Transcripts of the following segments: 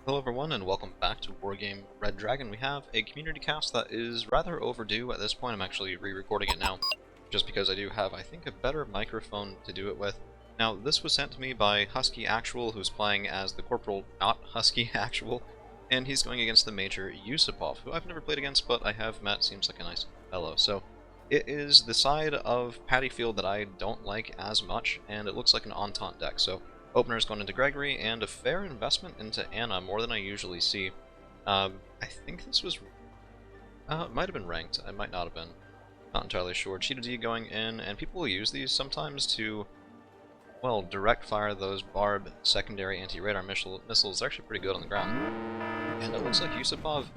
Hello everyone and welcome back to Wargame Red Dragon. We have a community cast that is rather overdue at this point. I'm actually re-recording it now, just because I do have, I think, a better microphone to do it with. Now, this was sent to me by Husky Actual, who's playing as the Corporal, not Husky Actual, and he's going against the Major Yusupov, who I've never played against, but I have met, seems like a nice fellow. So, it is the side of Paddyfield that I don't like as much, and it looks like an Entente deck, so openers going into Gregory, and a fair investment into Anna, more than I usually see. I think this was... it might have been ranked, it might not have been. Not entirely sure. Cheetah D going in, and people will use these sometimes to, well, direct fire those Barb secondary anti-radar missiles. They're actually pretty good on the ground. And it looks like Yusupov,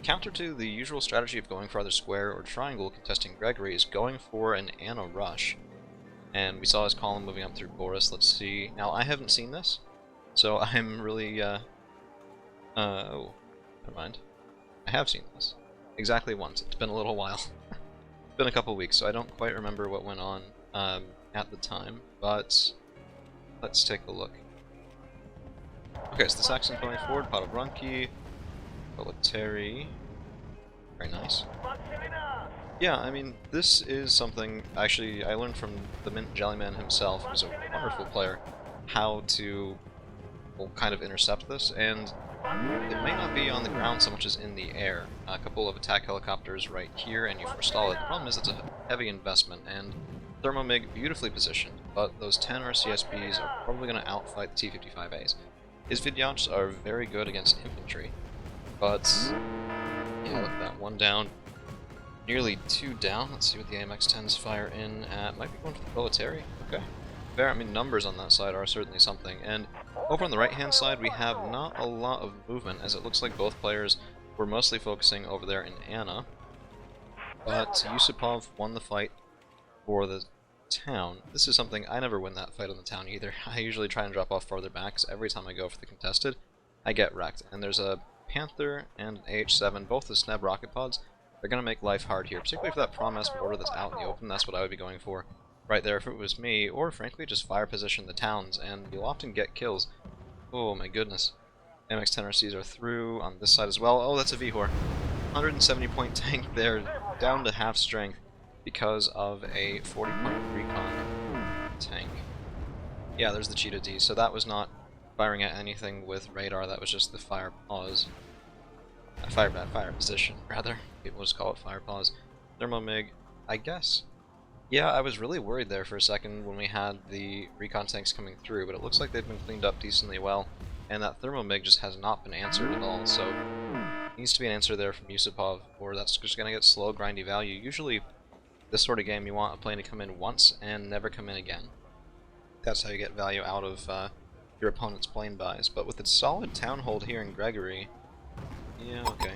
counter to the usual strategy of going for either square or triangle contesting Gregory, is going for an Anna rush. And we saw his column moving up through Boris. Let's see. Now, I haven't seen this, so I'm really, oh, never mind. I have seen this. Exactly once. It's been a little while. It's been a couple weeks, so I don't quite remember what went on at the time, but let's take a look. Okay, so the Saxon going forward, Podobranki, Military. Very nice. Yeah, I mean, this is something, actually, I learned from the Mint Jellyman himself, who's a wonderful player, how to, well, kind of intercept this, and it may not be on the ground so much as in the air. A couple of attack helicopters right here, and you forestall it. The problem is it's a heavy investment, and Thermomig beautifully positioned, but those 10 RCSBs are probably going to outfight the T-55As. His Vidyachs are very good against infantry, but, yeah, look at that, one down. Nearly 2 down. Let's see what the AMX-10s fire in at. Might be going for the military. Okay. Fair. I mean, numbers on that side are certainly something. And over on the right-hand side, we have not a lot of movement, as it looks like both players were mostly focusing over there in Anna. But Yusupov won the fight for the town. This is something, I never win that fight on the town either. I usually try and drop off farther back, because every time I go for the contested, I get wrecked. And there's a Panther and an AH-7, both the Sneb rocket pods. They're going to make life hard here, particularly for that Prom S border that's out in the open. That's what I would be going for right there if it was me, or frankly just fire position the towns, and you'll often get kills. Oh my goodness. MX-10 RCs are through on this side as well. Oh, that's a VHOR. 170 point tank there, down to half strength because of a 40 point recon tank. Yeah, there's the Cheetah D, so that was not firing at anything with radar, that was just the fire pause. Fire position, rather. People just call it fire pause. Thermomig, I guess. Yeah, I was really worried there for a second when we had the recon tanks coming through, but it looks like they've been cleaned up decently well, and that Thermomig just has not been answered at all, so needs to be an answer there from Yusupov, or that's just going to get slow, grindy value. Usually, this sort of game, you want a plane to come in once and never come in again. That's how you get value out of your opponent's plane buys, but with its solid town hold here in Gregory, yeah, okay.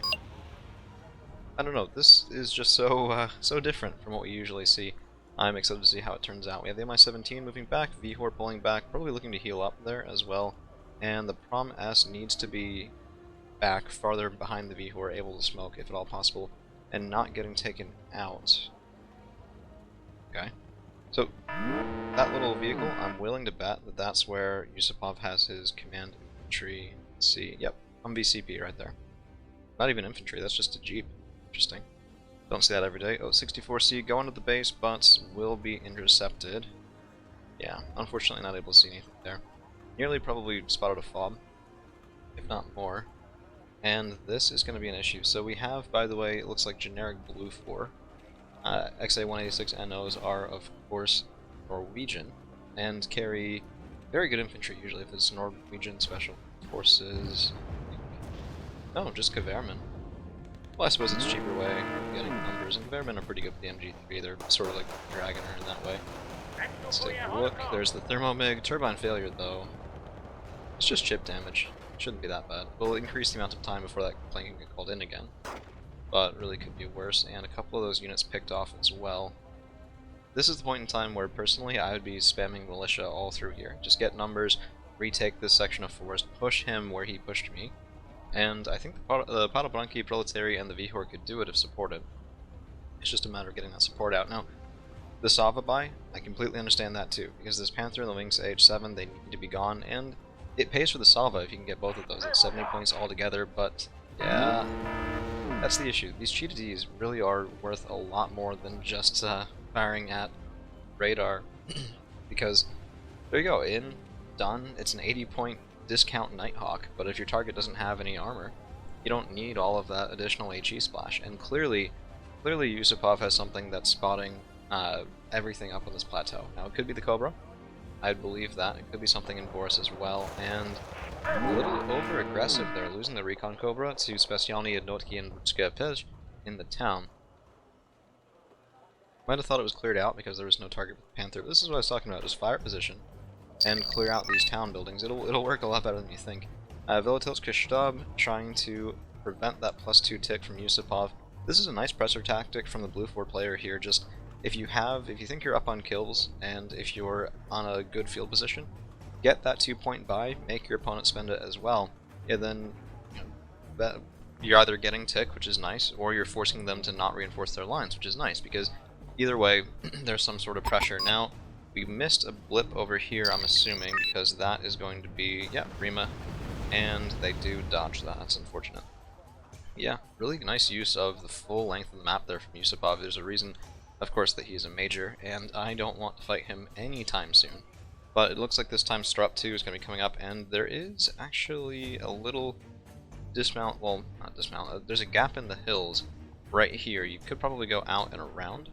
I don't know, this is just so so different from what we usually see. I'm excited to see how it turns out. We have the Mi-17 moving back, VHOR pulling back, probably looking to heal up there as well, and the Prom S needs to be back farther behind the VHOR, able to smoke if at all possible, and not getting taken out. Okay. So, that little vehicle, I'm willing to bet that that's where Yusupov has his command infantry. Let's see, yep, Humvee CP right there. Not even infantry, that's just a Jeep. Interesting. Don't see that every day. Oh, 64C going to the base, but will be intercepted. Yeah, unfortunately not able to see anything there. Nearly probably spotted a fob, if not more. And this is going to be an issue. So we have, by the way, it looks like generic blue 4. XA-186NOs are, of course, Norwegian, and carry very good infantry usually if it's Norwegian Special Forces. No, just Kaverman. Well, I suppose it's a cheaper way of getting numbers, and Kaverman are pretty good with the MG3, they're sort of like the Dragoner in that way. Let's take a look, there's the Thermomig. Turbine failure though. It's just chip damage, shouldn't be that bad. It'll increase the amount of time before that plane can get called in again, but really could be worse, and a couple of those units picked off as well. This is the point in time where personally I would be spamming militia all through here. Just get numbers, retake this section of forest, push him where he pushed me. And I think the Podobranki, Proletary, and the VHOR could do it if supported. It's just a matter of getting that support out. Now, the Sava buy, I completely understand that too, because this Panther and the Wings AH-7, they need to be gone, and it pays for the salva if you can get both of those. It's 70 points altogether, but yeah, that's the issue. These cheetahs really are worth a lot more than just firing at radar, because there you go, in, done. It's an 80-point discount Nighthawk, but if your target doesn't have any armor, you don't need all of that additional HE splash. And clearly Yusupov has something that's spotting everything up on this plateau. Now, it could be the Cobra. I'd believe that. It could be something in Boris as well, and a little over-aggressive there, losing the Recon Cobra to Specialny, Jednotki, and Skepej in the town. Might have thought it was cleared out because there was no target with the Panther, but this is what I was talking about, just fire position and clear out these town buildings. It'll work a lot better than you think. Velitilsk Stab trying to prevent that +2 tick from Yusupov. This is a nice presser tactic from the blue 4 player here. Just if you think you're up on kills and if you're on a good field position, get that 2-point buy, make your opponent spend it as well, and then you're either getting tick, which is nice, or you're forcing them to not reinforce their lines, which is nice, because either way, there's some sort of pressure. Now, we missed a blip over here, I'm assuming, because that is going to be, yeah, Rima, and they do dodge that. That's unfortunate. Yeah, really nice use of the full length of the map there from Yusupov. There's a reason, of course, that he's a major, and I don't want to fight him anytime soon. But it looks like this time Strop 2 is going to be coming up, and there is actually a little dismount, well, not dismount, there's a gap in the hills right here. You could probably go out and around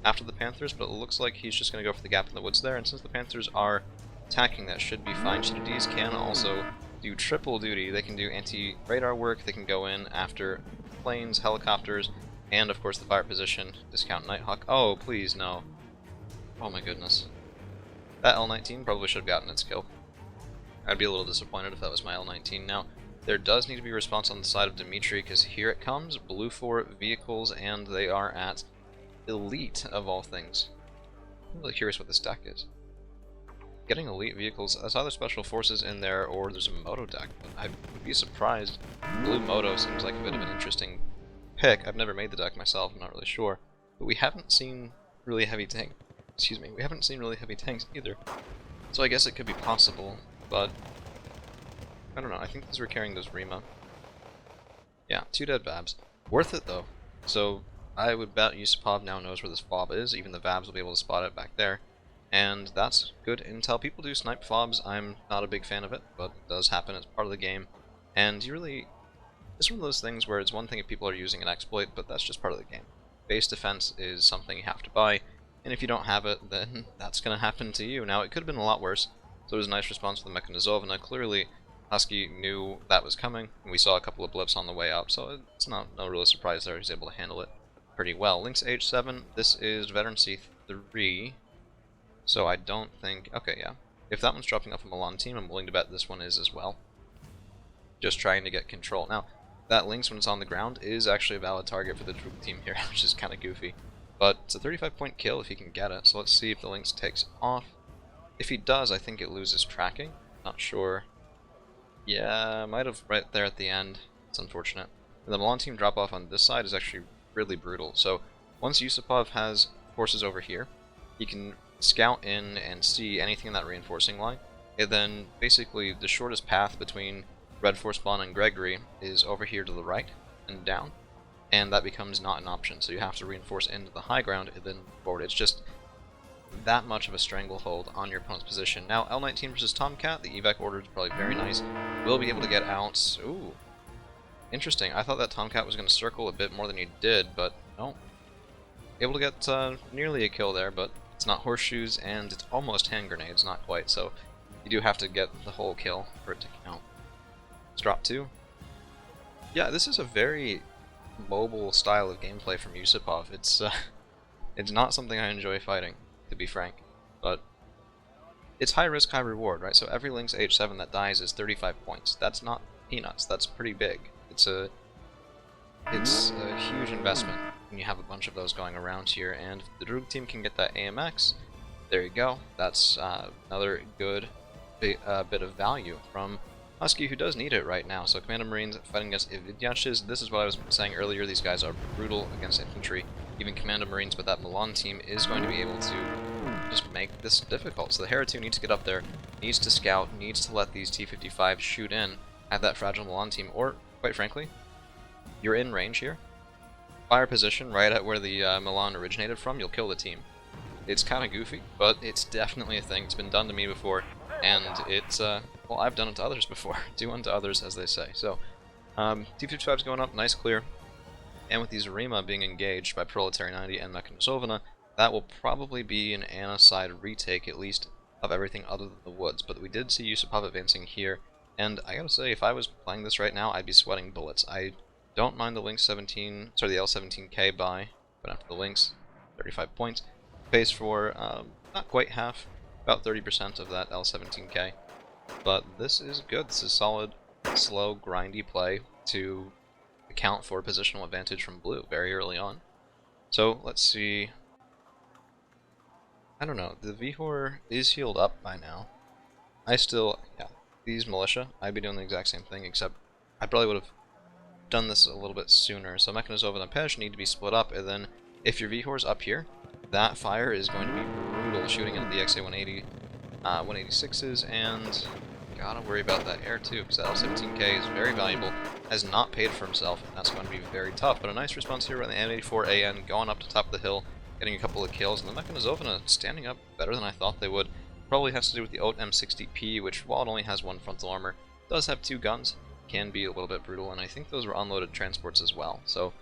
after the Panthers, but it looks like he's just going to go for the gap in the woods there, and since the Panthers are attacking, that should be fine. Cheetahs can also do triple duty. They can do anti-radar work, they can go in after planes, helicopters, and of course the fire position, discount Nighthawk. Oh, please, no. Oh my goodness. That L-19 probably should have gotten its kill. I'd be a little disappointed if that was my L-19. Now, there does need to be a response on the side of Dmitry, because here it comes, blue 4 vehicles, and they are at elite of all things. I'm really curious what this deck is. Getting elite vehicles, there's either special forces in there or there's a moto deck, but I would be surprised. Blue moto seems like a bit of an interesting pick. I've never made the deck myself, I'm not really sure. But we haven't seen really heavy tanks. Excuse me, we haven't seen really heavy tanks either. So I guess it could be possible, but I don't know. I think these were carrying those Rima. Yeah, 2 dead Vabs. Worth it though. So I would bet Yusupov now knows where this fob is. Even the Vabs will be able to spot it back there. And that's good intel. People do snipe fobs. I'm not a big fan of it, but it does happen. It's part of the game. And you really... It's one of those things where it's one thing if people are using an exploit, but that's just part of the game. Base defense is something you have to buy, and if you don't have it, then that's going to happen to you. Now, it could have been a lot worse, so it was a nice response from the Mechanizovna. Clearly, Husky knew that was coming, and we saw a couple of blips on the way up, so it's no real surprise there. He's able to handle it pretty well. Lynx H7, this is Veteran C3, so I don't think... Okay, yeah. If that one's dropping off a Milan team, I'm willing to bet this one is as well. Just trying to get control. Now, that Lynx, when it's on the ground, is actually a valid target for the Drug team here, which is kind of goofy. But it's a 35-point kill if he can get it, so let's see if the Lynx takes off. If he does, I think it loses tracking. Not sure. Yeah, might have right there at the end. It's unfortunate. And the Milan team drop off on this side is actually really brutal. So once Yusupov has forces over here, he can scout in and see anything in that reinforcing line. And then basically the shortest path between Red Force Spawn and Gregory is over here to the right and down, and that becomes not an option, so you have to reinforce into the high ground and then forward. It's just that much of a stranglehold on your opponent's position. Now, L19 versus Tomcat, the evac order is probably very nice. We'll be able to get out... Ooh, interesting. I thought that Tomcat was going to circle a bit more than he did, but no. Able to get nearly a kill there, but it's not horseshoes, and it's almost hand grenades, not quite, so you do have to get the whole kill for it to count. Drop 2. Yeah, this is a very mobile style of gameplay from Yusupov. It's not something I enjoy fighting, to be frank, but it's high risk, high reward, right? So every Lynx H7 that dies is 35 points. That's not peanuts. That's pretty big. It's a huge investment when you have a bunch of those going around here, and if the Drug team can get that AMX, there you go. That's another good bit of value from Husky, who does need it right now. So Commander Marines fighting against Ividyashes. This is what I was saying earlier. These guys are brutal against infantry, even Commander Marines, but that Milan team is going to be able to just make this difficult. So the Hera-2 needs to get up there, needs to scout, needs to let these T-55s shoot in at that fragile Milan team, or, quite frankly, you're in range here. Fire position right at where the Milan originated from, you'll kill the team. It's kind of goofy, but it's definitely a thing. It's been done to me before, and it's, well, I've done it to others before. Do unto others, as they say. So, T-55's going up, nice clear. And with these Rima being engaged by Proletary 90 and Mechanizovana, that will probably be an Anna side retake, at least, of everything other than the woods. But we did see Yusupov advancing here, and I gotta say, if I was playing this right now, I'd be sweating bullets. I don't mind the Lynx 17, sorry, the L17K buy, but after the Lynx, 35 points. Pays for not quite half, about 30% of that L17K. But this is good. This is solid, slow, grindy play to account for positional advantage from blue very early on. So let's see. I don't know. The Vihor is healed up by now. I still, yeah, these militia, I'd be doing the exact same thing, except I probably would have done this a little bit sooner. So Mechanizova and Pej need to be split up, and then if your Vihor's up here, that fire is going to be brutal, shooting into the XA-180, 186s, and gotta worry about that air too, because that L17K is very valuable, has not paid for himself, and that's going to be very tough. But a nice response here on the M84AN, going up to top of the hill, getting a couple of kills, and the Mechanizovana standing up better than I thought they would. Probably has to do with the OAT M60P, which, while it only has one frontal armor, does have two guns, can be a little bit brutal, and I think those were unloaded transports as well. So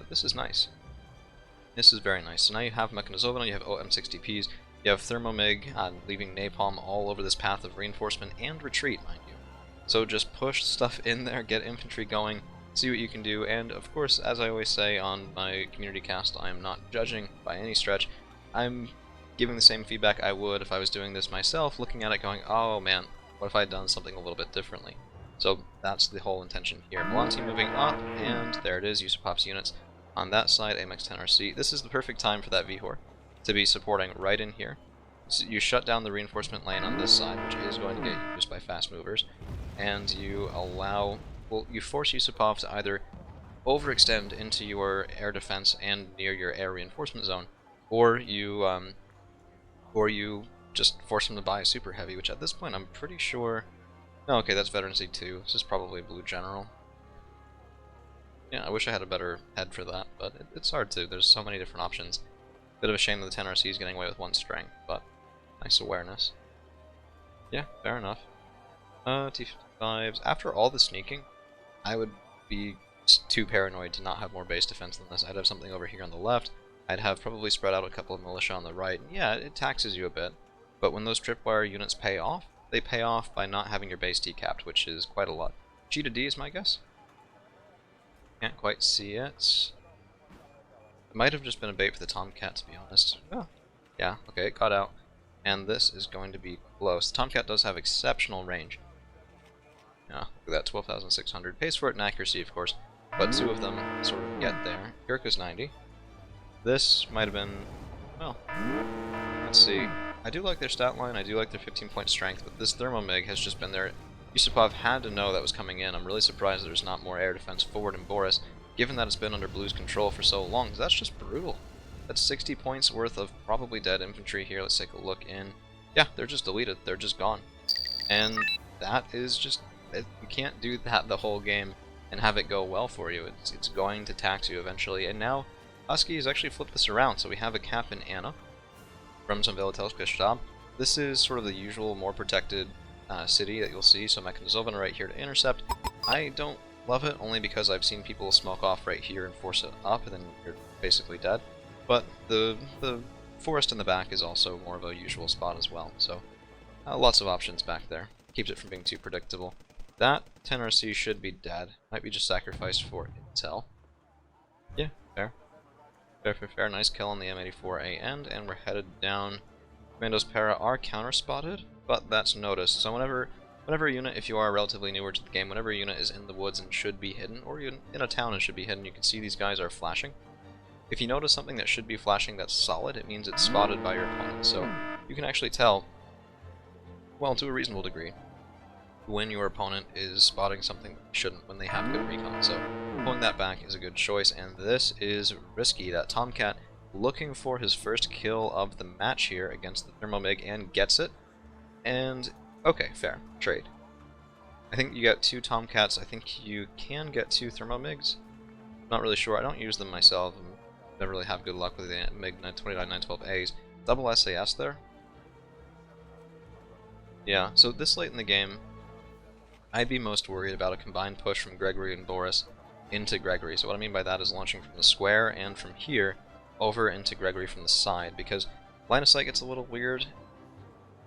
this is nice. This is very nice. So now you have Mechanizovana, you have OAT M60Ps, you have Thermomig leaving napalm all over this path of reinforcement and retreat, mind you. So just push stuff in there, get infantry going, see what you can do, and of course, as I always say on my community cast, I am not judging by any stretch. I'm giving the same feedback I would if I was doing this myself, looking at it going, oh man, what if I had done something a little bit differently? So that's the whole intention here. Milan team moving up, and there it is, Yusupov's units. On that side, AMX-10RC. This is the perfect time for that Vihor to be supporting right in here. So you shut down the reinforcement lane on this side, which is going to get used by fast movers, and you allow, well, you force Yusupov to either overextend into your air defense and near your air reinforcement zone, or you just force him to buy a super heavy, which at this point I'm pretty sure. No, okay, that's Veteran Z2. This is probably a blue general. Yeah, I wish I had a better head for that, but it's hard to. There's so many different options. Bit of a shame that the 10RC is getting away with one strength, but nice awareness. Yeah, fair enough. T-55s. After all the sneaking, I would be too paranoid to not have more base defense than this. I'd have something over here on the left. I'd have probably spread out a couple of militia on the right. And yeah, it taxes you a bit, but when those tripwire units pay off, they pay off by not having your base decapped, which is quite a lot. G to D is my guess. Can't quite see it. It might have just been a bait for the Tomcat, to be honest. Oh. Yeah, okay, it got out. And this is going to be close. The Tomcat does have exceptional range. Yeah, look at that, 12,600. Pays for it in accuracy, of course, but two of them sort of get there. Gurkha's 90. This might have been, well, let's see. I do like their stat line, I do like their 15-point strength, but this Thermomig has just been there. Yusupov had to know that was coming in. I'm really surprised there's not more air defense forward in Boris, given that it's been under Blue's control for so long, because that's just brutal. That's 60 points worth of probably dead infantry here. Let's take a look in. Yeah, they're just deleted. They're just gone. And that is just, you can't do that the whole game and have it go well for you. It's going to tax you eventually. And now Husky has actually flipped this around, so we have a cap in Anna from some Velitelska Stab. This is sort of the usual, more protected city that you'll see, so Mechanizovana right here to intercept. I don't love it, only because I've seen people smoke off right here and force it up, and then you're basically dead. But the forest in the back is also more of a usual spot as well, so lots of options back there. Keeps it from being too predictable. That 10RC should be dead. Might be just sacrificed for intel. Yeah, fair. Fair. Nice kill on the M84A end, and we're headed down. Commandos Para are counter-spotted, but that's noticed. So whenever a unit, if you are relatively newer to the game, whenever a unit is in the woods and should be hidden, or in a town and should be hidden, you can see these guys are flashing. If you notice something that should be flashing that's solid, it means it's spotted by your opponent. So you can actually tell, well, to a reasonable degree, when your opponent is spotting something that shouldn't, when they have good recon. So pulling that back is a good choice, and this is risky. That Tomcat looking for his first kill of the match here against the Thermomig, and gets it. And, okay, fair. Trade. I think you get 2 Tomcats. I think you can get 2 Thermomigs. Not really sure. I don't use them myself. I never really have good luck with the MiG 29912As. Double SAS there? Yeah, so this late in the game, I'd be most worried about a combined push from Gregory and Boris into Gregory. So what I mean by that is launching from the square and from here over into Gregory from the side, because line of sight gets a little weird,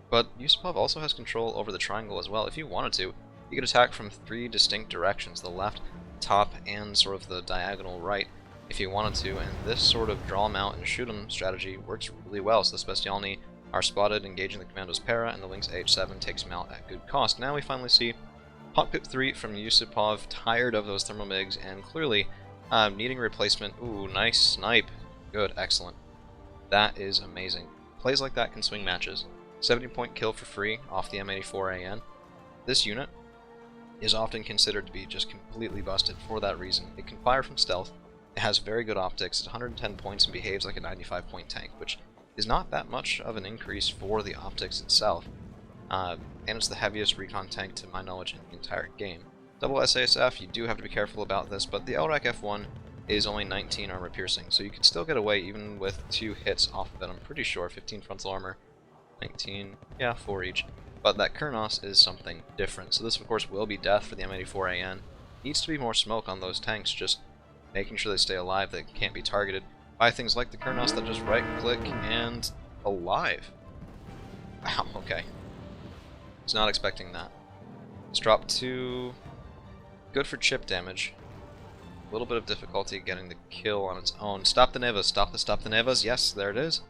but Yusupov also has control over the triangle as well. If you wanted to, you could attack from 3 distinct directions, the left, top, and sort of the diagonal right, if you wanted to, and this sort of draw them out and shoot them strategy works really well. So the Specialny are spotted engaging the Commando's para, and the Lynx H7 takes them out at good cost. Now we finally see Hot Pip 3 from Yusupov, tired of those Thermomigs, and clearly needing replacement. Ooh, nice snipe. Good, excellent. That is amazing. Plays like that can swing matches. 70-point kill for free off the M84AN. This unit is often considered to be just completely busted for that reason. It can fire from stealth, it has very good optics, it's 110 points and behaves like a 95-point tank, which is not that much of an increase for the optics itself. And it's the heaviest recon tank to my knowledge in the entire game. Double SASF, you do have to be careful about this, but the LRAC F1 is only 19 armor piercing, so you can still get away even with 2 hits off of it, I'm pretty sure. 15 frontal armor, 19, yeah, 4 each. But that Kurnos is something different, so this of course will be death for the M84AN. Needs to be more smoke on those tanks, just making sure they stay alive, they can't be targeted by things like the Kurnos that just right-click and alive. Wow, okay. Was not expecting that. Let's drop 2. Good for chip damage. A little bit of difficulty getting the kill on its own. Stop the Nevas, stop the Nevas. Yes, there it is.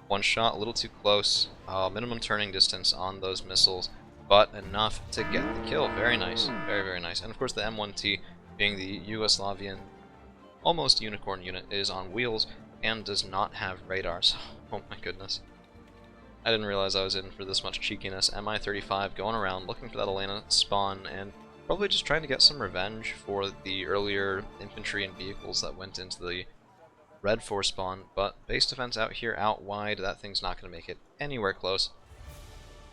One shot, a little too close. Minimum turning distance on those missiles, but enough to get the kill. Very nice, very, very nice. And of course the M1T, being the Yugoslavian almost unicorn unit, is on wheels and does not have radars. Oh my goodness. I didn't realize I was in for this much cheekiness. MI-35 going around looking for that Elena spawn and probably just trying to get some revenge for the earlier infantry and vehicles that went into the Red 4 spawn, but base defense out here out wide, that thing's not going to make it anywhere close.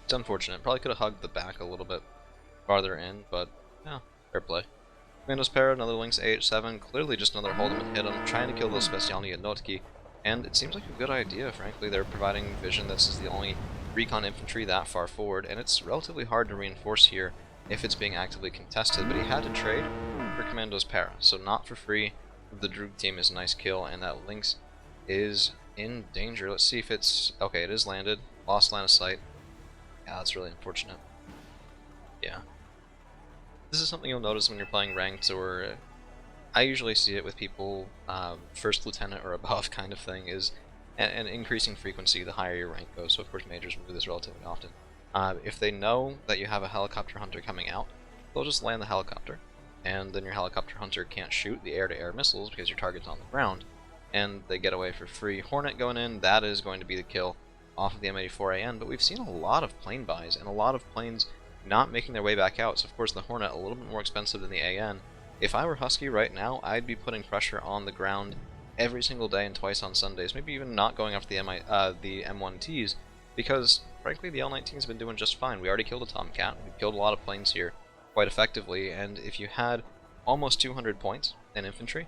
It's unfortunate. Probably could have hugged the back a little bit farther in, but yeah, fair play. Commando's para, another Lynx AH7, clearly just another hold him and hit him, trying to kill those Specialny at Notki, and it seems like a good idea, frankly. They're providing vision. This is the only recon infantry that far forward, and it's relatively hard to reinforce here if it's being actively contested, but he had to trade for Commando's para, so not for free. The Droog team is a nice kill, and that Lynx is in danger. Let's see if it's... okay, it is landed. Lost line of sight. Yeah, that's really unfortunate. Yeah. This is something you'll notice when you're playing ranked, or... I usually see it with people, first lieutenant or above kind of thing, is an increasing frequency the higher your rank goes, so of course majors will do this relatively often. If they know that you have a helicopter hunter coming out, they'll just land the helicopter, and then your helicopter hunter can't shoot the air-to-air missiles because your target's on the ground, and they get away for free. Hornet going in, that is going to be the kill off of the M84AN, but we've seen a lot of plane buys, and a lot of planes not making their way back out, so of course the Hornet a little bit more expensive than the AN. If I were Husky right now, I'd be putting pressure on the ground every single day and twice on Sundays, maybe even not going after the M1Ts, because frankly the L19 has been doing just fine. We already killed a Tomcat, we killed a lot of planes here quite effectively, and if you had almost 200 points in infantry,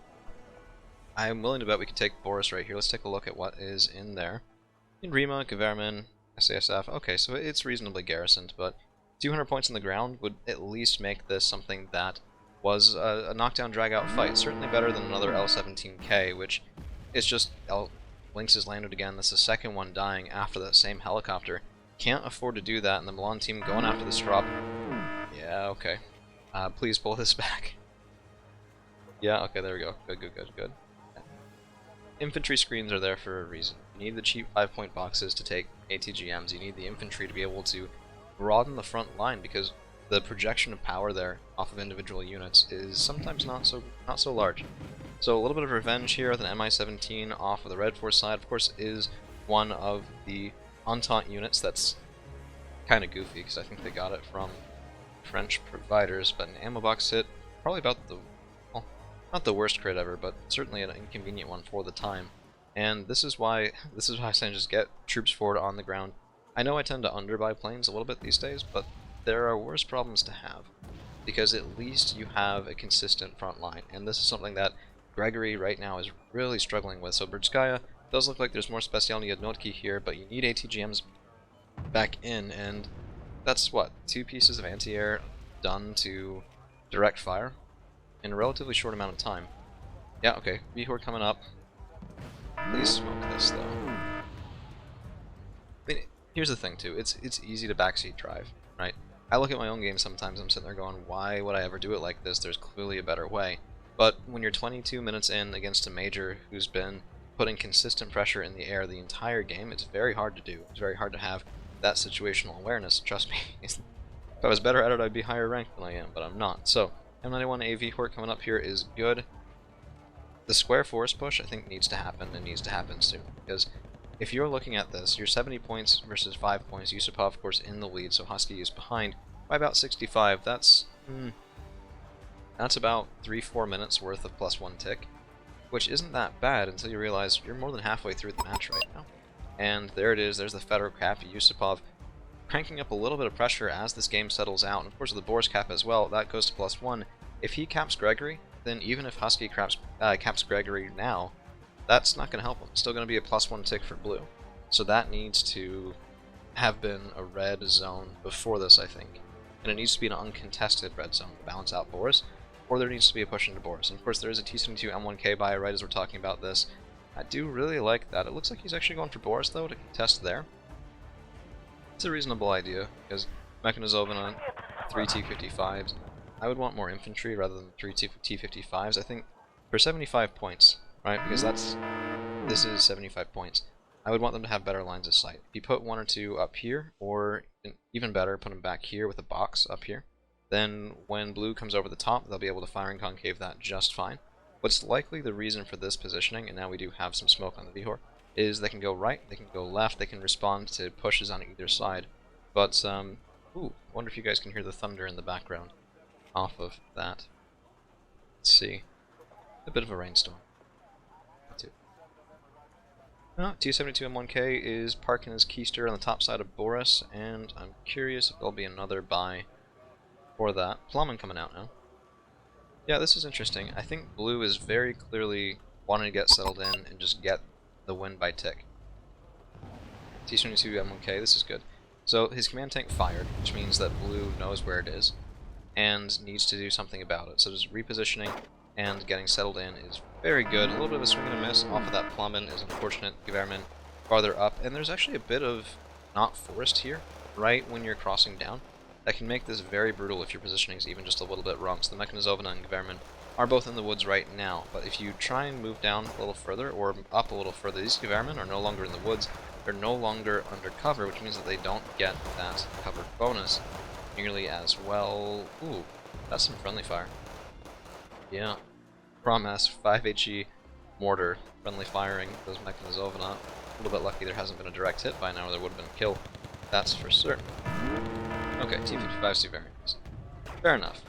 I'm willing to bet we could take Boris right here. Let's take a look at what is in there. In Rima, Gaverman, SASF, okay, so it's reasonably garrisoned, but 200 points on the ground would at least make this something that was a knockdown drag-out fight. Certainly better than another L-17K, which is just... Lynx has landed again. That's the second one dying after that same helicopter. Can't afford to do that, and the Milan team going after this drop. Yeah, okay. Please pull this back. Yeah, okay, there we go. Good, good, good, good. Infantry screens are there for a reason. You need the cheap 5-point boxes to take ATGMs. You need the infantry to be able to broaden the front line, because the projection of power there off of individual units is sometimes not so large. So a little bit of revenge here with an MI-17 off of the Red 4 side, of course, is one of the Entente units that's kind of goofy, because I think they got it from French providers, but an ammo box hit, probably about the, well, not the worst crit ever, but certainly an inconvenient one for the time. And this is why I say just get troops forward on the ground. I know I tend to underbuy planes a little bit these days, but there are worse problems to have, because at least you have a consistent front line, and this is something that Gregory right now is really struggling with. So Brzskaya does look like there's more specialty Jednotki here, but you need ATGMs back in, and that's what, 2 pieces of anti-air done to direct fire in a relatively short amount of time. Yeah, okay, Vihor coming up. Please smoke this though. I mean, here's the thing too, it's easy to backseat drive, right? I look at my own game sometimes, I'm sitting there going, why would I ever do it like this? There's clearly a better way. But when you're 22 minutes in against a major who's been putting consistent pressure in the air the entire game, it's very hard to do. It's very hard to have that situational awareness, trust me. If I was better at it, I'd be higher ranked than I am, but I'm not. So, M91 AV Hort coming up here is good. The square force push, I think, needs to happen, and needs to happen soon, because if you're looking at this, you're 70 points versus 5 points. Yusupov, of course, in the lead, so Husky is behind by about 65. That's about 3-4 minutes worth of +1 tick, which isn't that bad until you realize you're more than halfway through the match right now. And there it is, there's the Federal cap. Yusupov cranking up a little bit of pressure as this game settles out, and of course with the Boris cap as well, that goes to +1. If he caps Gregory, then even if Husky caps Gregory now, that's not going to help him. It's still going to be a +1 tick for blue. So that needs to have been a red zone before this, I think. And it needs to be an uncontested red zone to balance out Boris, or there needs to be a push into Boris. And of course there is a T-72 M1K buy right as we're talking about this. I do really like that. It looks like he's actually going for Boris though to contest there. It's a reasonable idea, because Mechanizovin on 3 T-55s. I would want more infantry rather than 3 T-55s. I think for 75 points, right, because this is 75 points, I would want them to have better lines of sight. If you put 1 or 2 up here, or even better, put them back here with a box up here, then when blue comes over the top, they'll be able to fire and concave that just fine. What's likely the reason for this positioning, and now we do have some smoke on the Vihor, is they can go right, they can go left, they can respond to pushes on either side. But, ooh, wonder if you guys can hear the thunder in the background off of that. Let's see. A bit of a rainstorm. T-72 M1K is parking his keister on the top side of Boris, and I'm curious if there'll be another buy for that. Plumman coming out now. Yeah, this is interesting. I think blue is very clearly wanting to get settled in and just get the win by tick. T-72 M1K, this is good. So his command tank fired, which means that blue knows where it is and needs to do something about it. So just repositioning and getting settled in is very good. A little bit of a swing and a miss off of that Plumman is unfortunate. Geverman farther up, and there's actually a bit of not forest here, right when you're crossing down. That can make this very brutal if your positioning is even just a little bit wrong. So the Mechanizovina and Geverman are both in the woods right now, but if you try and move down a little further, or up a little further, these Geverman are no longer in the woods. They're no longer under cover, which means that they don't get that cover bonus nearly as well. Ooh, that's some friendly fire. Yeah. Promise, 5HE mortar, friendly firing, those Mechanizovina. A little bit lucky there hasn't been a direct hit by now, or there would have been a kill. That's for certain. Okay, T-55's too very nice. Fair enough.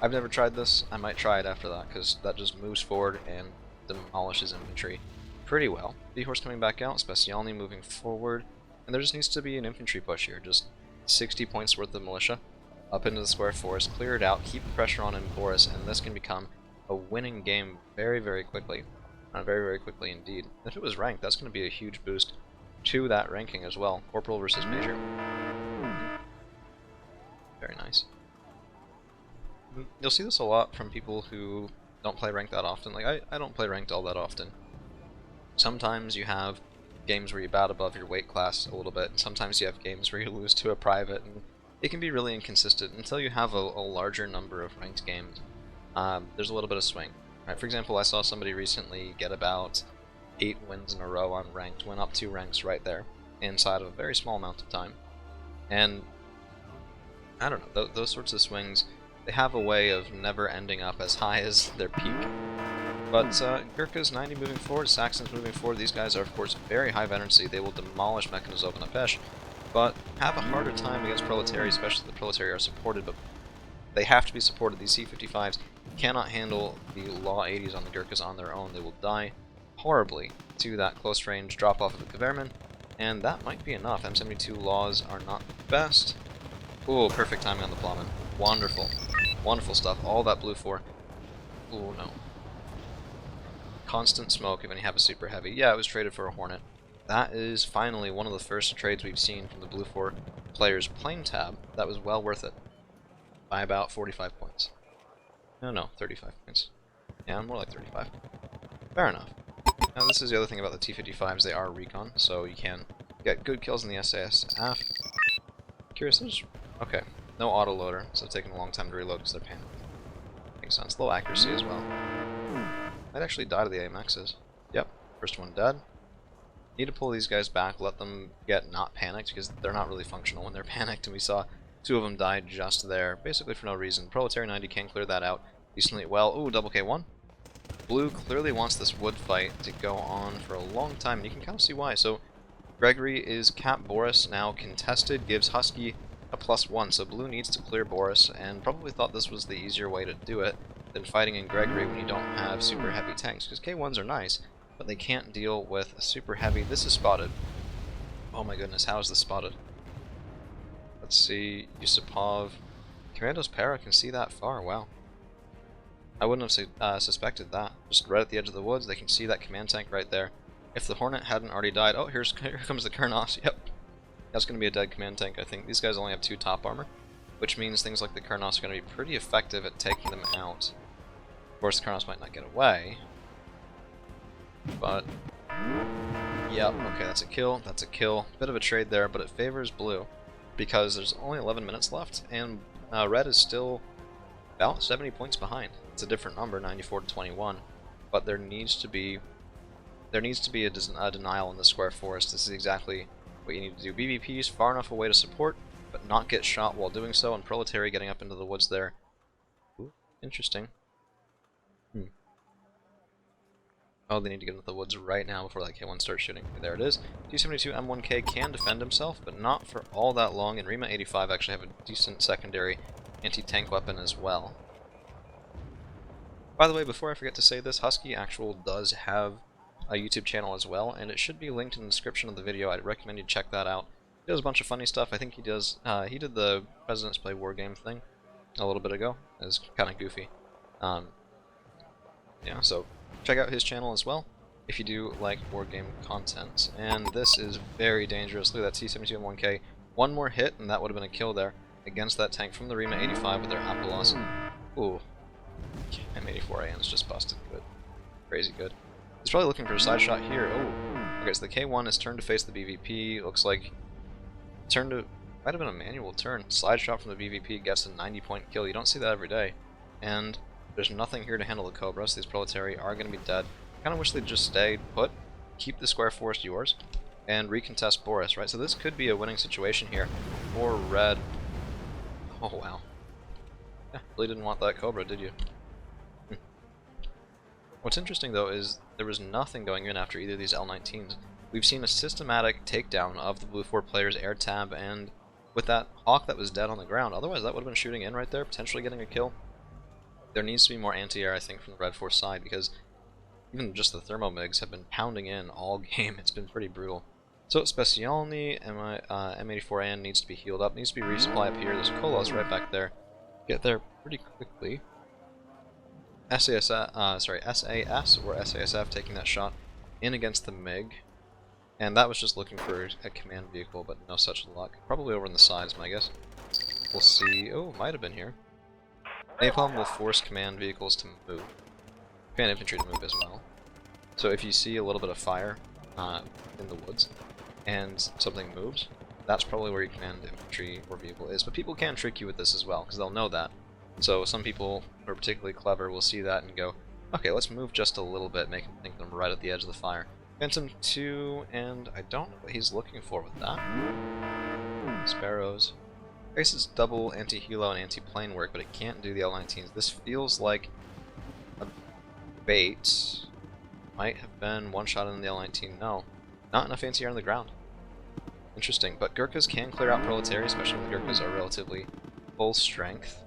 I've never tried this. I might try it after that, because that just moves forward and demolishes infantry pretty well. V-Horse coming back out, Specialny moving forward, and there just needs to be an infantry push here. Just 60 points worth of militia up into the square forest, clear it out, keep the pressure on in Boris, and this can become a winning game very, very quickly. Very, very quickly indeed. If it was ranked, that's going to be a huge boost to that ranking as well. Corporal versus Major. Very nice. You'll see this a lot from people who don't play ranked that often. Like, I don't play ranked all that often. Sometimes you have games where you bat above your weight class a little bit, and sometimes you have games where you lose to a private, and it can be really inconsistent until you have a larger number of ranked games. There's a little bit of swing. Right, for example, I saw somebody recently get about 8 wins in a row on ranked, went up 2 ranks right there, inside of a very small amount of time. And, I don't know, those sorts of swings, they have a way of never ending up as high as their peak. But Gurkha's 90 moving forward, Saxon's moving forward. These guys are, of course, very high veterancy. They will demolish Mechanizovina Pesh, but have a harder time against Proletary, especially if the Proletary are supported, but they have to be supported. These C-55s cannot handle the Law 80s on the Gurkhas on their own. They will die horribly to that close range drop off of the Kaverman, and that might be enough. M72 laws are not the best. Ooh, perfect timing on the plowman. Wonderful. Wonderful stuff. All that blue for. Ooh, no. Constant smoke when you have a super heavy. Yeah, it was traded for a Hornet. That is finally one of the first trades we've seen from the blue 4 players plane tab that was well worth it. By about 45 points. No, 35 points. Yeah, more like 35. Fair enough. Now this is the other thing about the T-55s, they are recon, so you can get good kills in the SASF. Curious, okay, no autoloader, so it's taking a long time to reload because they're panicked. Makes sense. Low accuracy as well. Might actually die to the AMXs. Yep, first one dead. Need to pull these guys back, let them get not panicked, because they're not really functional when they're panicked, and we saw 2 of them die just there, basically for no reason. Proletarian 90 can clear that out decently well. Ooh, double K1. Blue clearly wants this wood fight to go on for a long time, and you can kind of see why. So Gregory is Cap Boris now contested, gives Husky a +1, so Blue needs to clear Boris, and probably thought this was the easier way to do it than fighting in Gregory when you don't have super heavy tanks, because K1s are nice, but they can't deal with a super heavy. This is spotted. Oh my goodness, how is this spotted? Let's see, Yusupov. Commando's Para can see that far, wow. I wouldn't have suspected that. Just right at the edge of the woods, they can see that command tank right there. If the Hornet hadn't already died, oh, here comes the Kurnos, yep. That's going to be a dead command tank, I think. These guys only have 2 top armor, which means things like the Kurnos are going to be pretty effective at taking them out. Of course, the Kurnos might not get away, but yep, okay, that's a kill, that's a kill. Bit of a trade there, but it favors Blue, because there's only 11 minutes left, and Red is still about 70 points behind. It's a different number, 94 to 21, but there needs to be a denial in the Square Forest. This is exactly what you need to do. BVPs far enough away to support, but not get shot while doing so, and Proletary getting up into the woods there. Ooh, interesting. Oh, they need to get into the woods right now before that K1 starts shooting. There it is. T-72 M1K can defend himself, but not for all that long, and Rima 85 actually have a decent secondary anti-tank weapon as well. By the way, before I forget to say this, Husky Actual does have a YouTube channel as well, and it should be linked in the description of the video. I'd recommend you check that out. He does a bunch of funny stuff. I think he did the President's Play Wargame thing a little bit ago. It was kind of goofy. Yeah, so check out his channel as well if you do like Wargame content. And this is very dangerous. Look at that T-72 M1K. One more hit, and that would have been a kill there against that tank from the Rima 85 with their Apolos. Ooh. M84AN is just busted good. Crazy good. He's probably looking for a side shot here. Oh. Okay, so the K1 is turned to face the BVP. Looks like might have been a manual turn. Slide shot from the BVP gets a 90-point kill. You don't see that every day. And there's nothing here to handle the Cobra, so these Proletary are going to be dead. I kind of wish they'd just stayed put, keep the Square Forest yours, and recontest Boris, right? So this could be a winning situation here for Red. Oh, wow. Yeah, really didn't want that Cobra, did you? What's interesting, though, is there was nothing going in after either of these L-19s. We've seen a systematic takedown of the blue 4 players' air tab, and with that Hawk that was dead on the ground, otherwise that would have been shooting in right there, potentially getting a kill. There needs to be more anti-air, I think, from the Red 4 side, because even just the Thermomigs have been pounding in all game. It's been pretty brutal. So Specialny, M84AN needs to be healed up, needs to be resupply up here. There's Kolos right back there. Get there pretty quickly. SAS or SASF taking that shot in against the MiG, and that was just looking for a command vehicle, but no such luck. Probably over on the sides, my guess. We'll see. Oh, might have been here. Napalm will force command vehicles to move. Command infantry to move as well. So if you see a little bit of fire in the woods and something moves, that's probably where your command infantry or vehicle is. But people can trick you with this as well, because they'll know that. So some people who are particularly clever will see that and go, okay, let's move just a little bit, make them think I'm right at the edge of the fire. Phantom 2, and I don't know what he's looking for with that. Sparrows. I guess it's double anti-helo and anti-plane work, but it can't do the L-19s. This feels like a bait. Might have been one shot in the L-19. No, not enough anti-air on the ground. Interesting, but Gurkhas can clear out Proletary, especially when the Gurkhas are relatively full strength.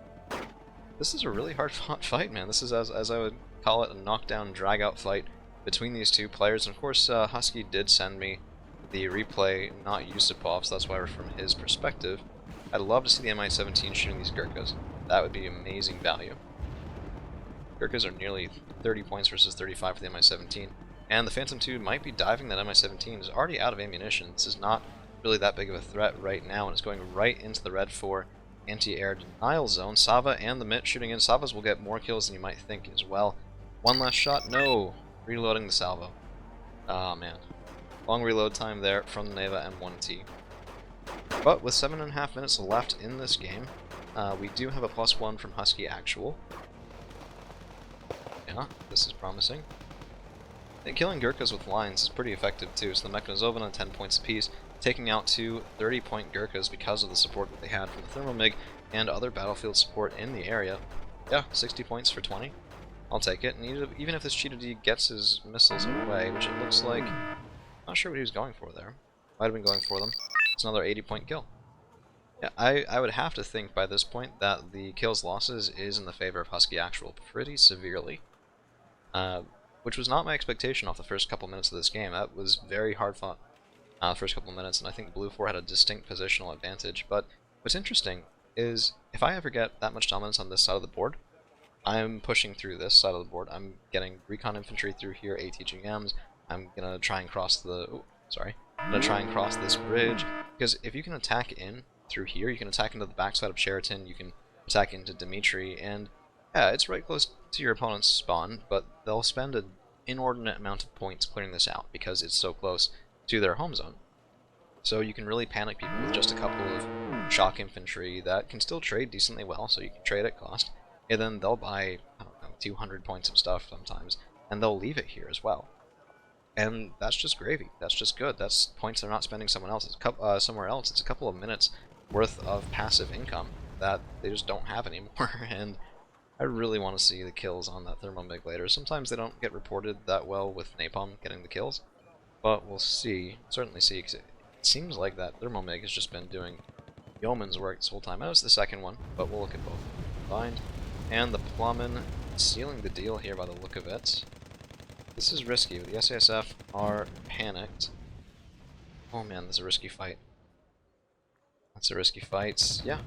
This is a really hard fought fight, man. This is, as I would call it, a knockdown, drag-out fight between these two players. And of course, Husky did send me the replay, not Yusupov, so that's why we're from his perspective. I'd love to see the Mi-17 shooting these Gurkhas. That would be amazing value. Gurkhas are nearly 30 points versus 35 for the Mi-17. And the Phantom 2 might be diving that Mi-17. It's already out of ammunition. This is not really that big of a threat right now, and it's going right into the red for anti-air denial zone. Sava and the Mitt shooting in. Savas will get more kills than you might think as well. One last shot. No! Reloading the salvo. Ah, man. Long reload time there from the Neva M1T. But with 7.5 minutes left in this game, we do have a +1 from Husky Actual. Yeah, this is promising. And killing Gurkhas with lines is pretty effective too, so the Mechanizovin on 10 points apiece, taking out two 30-point Gurkhas because of the support that they had from the Thermal MiG and other battlefield support in the area. Yeah, 60 points for 20. I'll take it, and even if this Cheetah D gets his missiles away, which it looks like, not sure what he was going for there. Might have been going for them. It's another 80-point kill. Yeah, I would have to think by this point that the kills losses is in the favor of Husky Actual pretty severely. Which was not my expectation off the first couple minutes of this game. That was very hard fought the first couple minutes, and I think Blue 4 had a distinct positional advantage. But what's interesting is, if I ever get that much dominance on this side of the board, I'm pushing through this side of the board. I'm getting recon infantry through here, ATGMs. I'm gonna try and cross the... Oh, sorry. I'm gonna try and cross this bridge, because if you can attack in through here, you can attack into the backside of Sheraton, you can attack into Dimitri, and yeah, it's right close to your opponent's spawn, but they'll spend an inordinate amount of points clearing this out because it's so close to their home zone. So you can really panic people with just a couple of shock infantry that can still trade decently well, so you can trade at cost, and then they'll buy, I don't know, 200 points of stuff sometimes, and they'll leave it here as well. And that's just gravy. That's just good. That's points they're not spending somewhere else. Somewhere else. It's a couple of minutes worth of passive income that they just don't have anymore, and I really want to see the kills on that Thermal MiG later. Sometimes they don't get reported that well with Napalm getting the kills, but we'll see. Certainly see, because it seems like that Thermal MiG has just been doing yeoman's work this whole time. That was the second one, but we'll look at both combined. And the Plummen sealing the deal here by the look of it. This is risky. The SASF are panicked. Oh man, this is a risky fight. That's a risky fight. Yeah.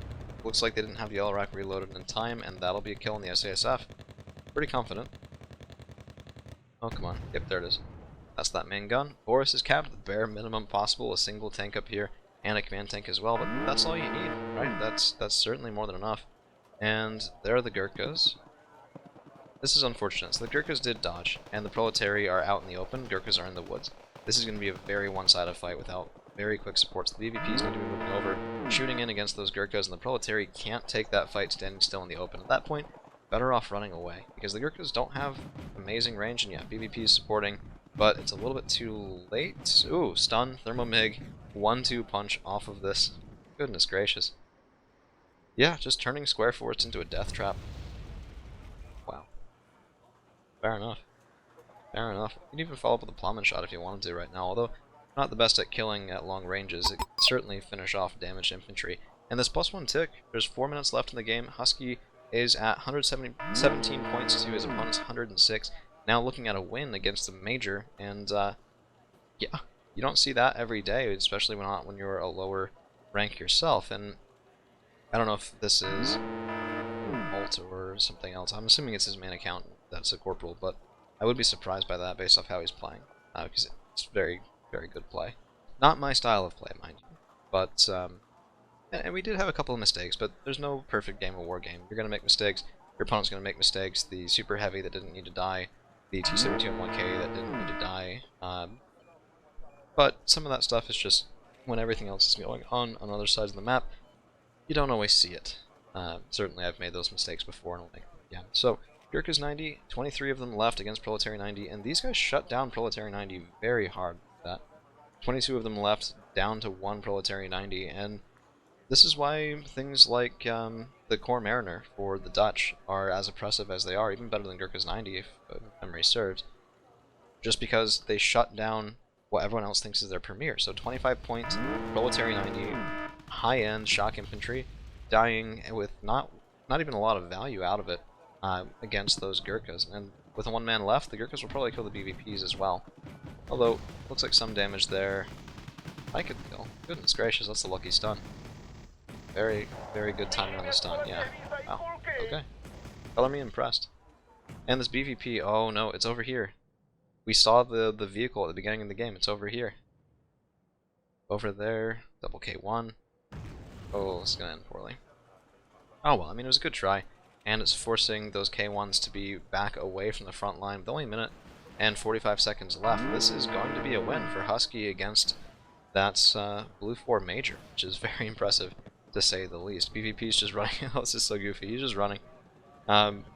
Looks like they didn't have the Yellow Rack reloaded in time, and that'll be a kill in the SASF. Pretty confident. Oh, come on. Yep, there it is. That's that main gun. Boris is capped, the bare minimum possible, a single tank up here, and a command tank as well, but that's all you need, right? That's certainly more than enough. And there are the Gurkhas. This is unfortunate. So the Gurkhas did dodge, and the Proletari are out in the open, Gurkhas are in the woods. This is going to be a very one-sided fight without very quick supports. The BVPs need to be moving over, shooting in against those Gurkhas, and the Proletari can't take that fight standing still in the open. At that point, better off running away, because the Gurkhas don't have amazing range, and yeah, BVPs supporting, but it's a little bit too late. Ooh, stun, Thermal MiG, 1-2 punch off of this. Goodness gracious. Yeah, just turning Square Force into a death trap. Wow. Fair enough. Fair enough. You can even follow up with a Plowman shot if you wanted to right now, although not the best at killing at long ranges. It can certainly finish off damaged infantry. And this +1 tick, there's 4 minutes left in the game. Husky is at 117 points to his opponent's 106. Now looking at a win against the Major, and yeah, you don't see that every day, especially when you're a lower rank yourself. And I don't know if this is alt or something else. I'm assuming it's his main account that's a corporal, but I would be surprised by that based off how he's playing, because it's very, very good play. Not my style of play, mind you, but and we did have a couple of mistakes, but there's no perfect game of Wargame. You're going to make mistakes, your opponent's going to make mistakes. The Super Heavy that didn't need to die, the T-72 and 1K that didn't need to die, but some of that stuff is just, when everything else is going on other sides of the map, you don't always see it. Certainly I've made those mistakes before, and yeah. So, Gurkhas 90, 23 of them left against Proletary 90, and these guys shut down Proletary 90 very hard with that. 22 of them left, down to 1 Proletary 90, and this is why things like the Core Mariner for the Dutch are as oppressive as they are, even better than Gurkhas 90 if memory serves, just because they shut down what everyone else thinks is their premier. So 25 points, Proletary 90, high-end shock infantry, dying with not even a lot of value out of it. against those Gurkhas. And with a 1-man left, the Gurkhas will probably kill the BVPs as well. Although, looks like some damage there. I could kill. Goodness gracious, that's a lucky stun. Very, very good timing on the stun, yeah. Wow, okay. Color me impressed. And this BVP, oh no, it's over here. We saw the vehicle at the beginning of the game, it's over here. Over there, double K1. Oh, this is gonna end poorly. Oh well, I mean, it was a good try. And it's forcing those K1s to be back away from the front line with only a minute and 45 seconds left. This is going to be a win for Husky against that Blue 4 Major, which is very impressive, to say the least. BVP's just running. Oh, this is so goofy. He's just running.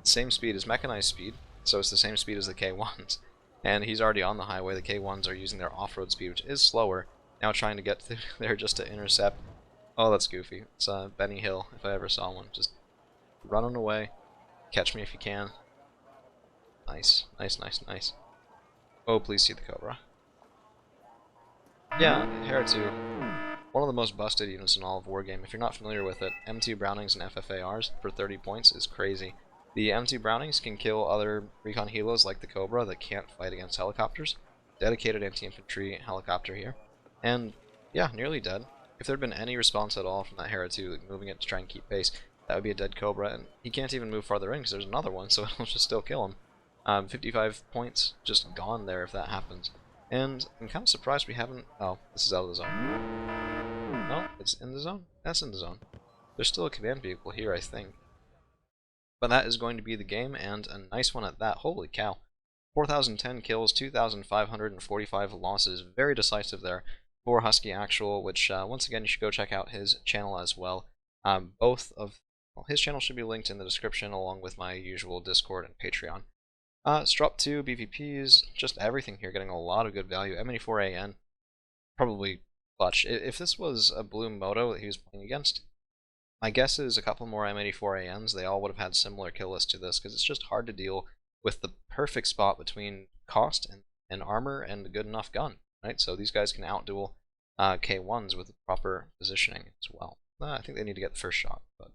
Same speed as mechanized speed, so it's the same speed as the K1s. And he's already on the highway. The K1s are using their off-road speed, which is slower. Now trying to get through there just to intercept. Oh, that's goofy. It's Benny Hill, if I ever saw one. Just running away. Catch me if you can. Nice, nice, nice, nice. Oh, please see the Cobra. Yeah, Hera2. One of the most busted units in all of Wargame. If you're not familiar with it, M2 Brownings and FFARs for 30 points is crazy. The M2 Brownings can kill other recon helos like the Cobra that can't fight against helicopters. Dedicated anti-infantry helicopter here. And yeah, nearly dead. If there had been any response at all from that Hera2, like moving it to try and keep pace, that would be a dead Cobra, and he can't even move farther in because there's another one, so it'll just still kill him. 55 points just gone there if that happens. And I'm kind of surprised we haven't... Oh, this is out of the zone. No, it's in the zone. That's in the zone. There's still a command vehicle here, I think. But that is going to be the game, and a nice one at that. Holy cow. 4,010 kills, 2,545 losses. Very decisive there for Husky Actual, which, once again, you should go check out his channel as well. Both of... Well, his channel should be linked in the description, along with my usual Discord and Patreon. Strop 2, BVPs, just everything here, getting a lot of good value. M84AN, probably clutch. If this was a blue moto that he was playing against, my guess is a couple more M84ANs, they all would have had similar kill lists to this, because it's just hard to deal with the perfect spot between cost and armor and a good enough gun, right? So these guys can outduel K1s with the proper positioning as well. I think they need to get the first shot, but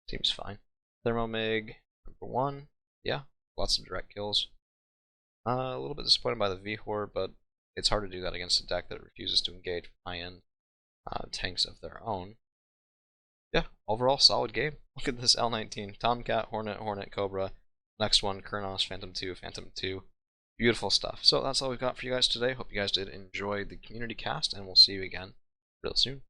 seems fine. Thermomig, number 1. Yeah, lots of direct kills. A little bit disappointed by the Vihor, but it's hard to do that against a deck that refuses to engage high-end tanks of their own. Yeah, overall solid game. Look at this L19. Tomcat, Hornet, Hornet, Cobra. Next one, Kurnos, Phantom 2, Phantom 2. Beautiful stuff. So that's all we've got for you guys today. Hope you guys did enjoy the community cast, and we'll see you again real soon.